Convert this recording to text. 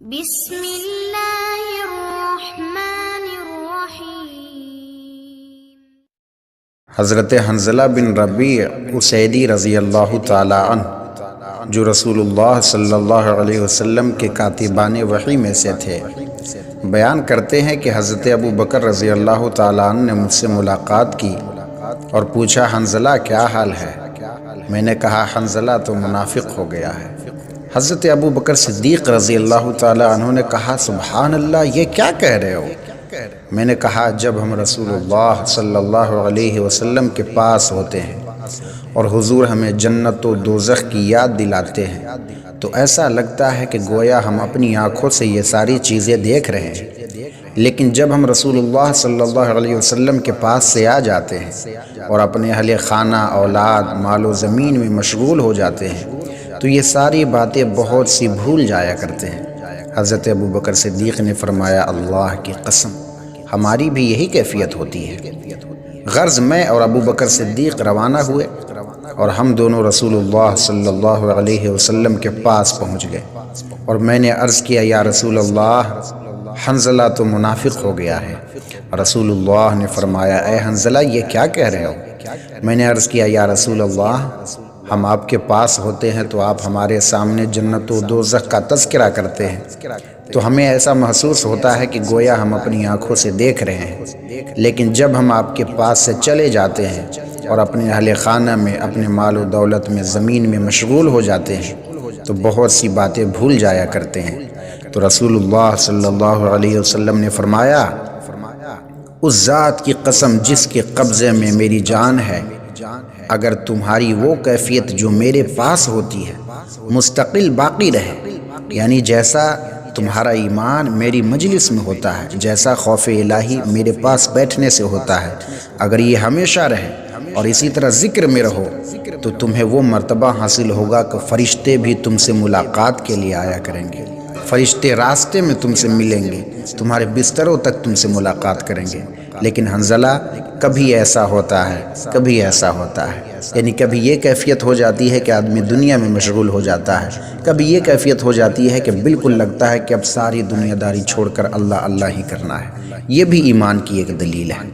بسم اللہ الرحمن الرحیم۔ حضرت حنظلہ بن ربیع اسیدی رضی اللہ تعالی عنہ، جو رسول اللہ صلی اللہ علیہ وسلم کے کاتبان وحی میں سے تھے، بیان کرتے ہیں کہ حضرت ابو بکر رضی اللہ تعالی عنہ نے مجھ سے ملاقات کی اور پوچھا، حنظلہ کیا حال ہے؟ میں نے کہا، حنظلہ تو منافق ہو گیا ہے۔ حضرت ابو بکر صدیق رضی اللہ تعالی عنہ نے کہا، سبحان اللہ، یہ کیا کہہ رہے ہو؟ میں نے کہا، جب ہم رسول اللہ صلی اللہ علیہ وسلم کے پاس ہوتے ہیں اور حضور ہمیں جنت و دوزخ کی یاد دلاتے ہیں تو ایسا لگتا ہے کہ گویا ہم اپنی آنکھوں سے یہ ساری چیزیں دیکھ رہے ہیں، لیکن جب ہم رسول اللہ صلی اللہ علیہ وسلم کے پاس سے آ جاتے ہیں اور اپنے اہل خانہ، اولاد، مال و زمین میں مشغول ہو جاتے ہیں تو یہ ساری باتیں بہت سی بھول جایا کرتے ہیں۔ حضرت ابو بکر صدیق نے فرمایا، اللہ کی قسم، ہماری بھی یہی کیفیت ہوتی ہے۔ غرض میں اور ابو بکر صدیق روانہ ہوئے اور ہم دونوں رسول اللہ صلی اللہ علیہ وسلم کے پاس پہنچ گئے اور میں نے عرض کیا، یا رسول اللہ، حنظلہ تو منافق ہو گیا ہے۔ رسول اللہ نے فرمایا، اے حنظلہ، یہ کیا کہہ رہے ہو؟ میں نے عرض کیا، یا رسول اللہ، ہم آپ کے پاس ہوتے ہیں تو آپ ہمارے سامنے جنت و دوزخ کا تذکرہ کرتے ہیں تو ہمیں ایسا محسوس ہوتا ہے کہ گویا ہم اپنی آنکھوں سے دیکھ رہے ہیں، لیکن جب ہم آپ کے پاس سے چلے جاتے ہیں اور اپنے اہل خانہ میں، اپنے مال و دولت میں، زمین میں مشغول ہو جاتے ہیں تو بہت سی باتیں بھول جایا کرتے ہیں۔ تو رسول اللہ صلی اللہ علیہ وسلم نے فرمایا، اس ذات کی قسم جس کے قبضے میں میری جان ہے، اگر تمہاری وہ کیفیت جو میرے پاس ہوتی ہے مستقل باقی رہے، یعنی جیسا تمہارا ایمان میری مجلس میں ہوتا ہے، جیسا خوف الہی میرے پاس بیٹھنے سے ہوتا ہے، اگر یہ ہمیشہ رہے اور اسی طرح ذکر میں رہو تو تمہیں وہ مرتبہ حاصل ہوگا کہ فرشتے بھی تم سے ملاقات کے لیے آیا کریں گے، فرشتے راستے میں تم سے ملیں گے، تمہارے بستروں تک تم سے ملاقات کریں گے۔ لیکن حنظلہ، کبھی ایسا ہوتا ہے، کبھی ایسا ہوتا ہے، یعنی کبھی یہ کیفیت ہو جاتی ہے کہ آدمی دنیا میں مشغول ہو جاتا ہے، کبھی یہ کیفیت ہو جاتی ہے کہ بالکل لگتا ہے کہ اب ساری دنیا داری چھوڑ کر اللہ اللہ ہی کرنا ہے۔ یہ بھی ایمان کی ایک دلیل ہے۔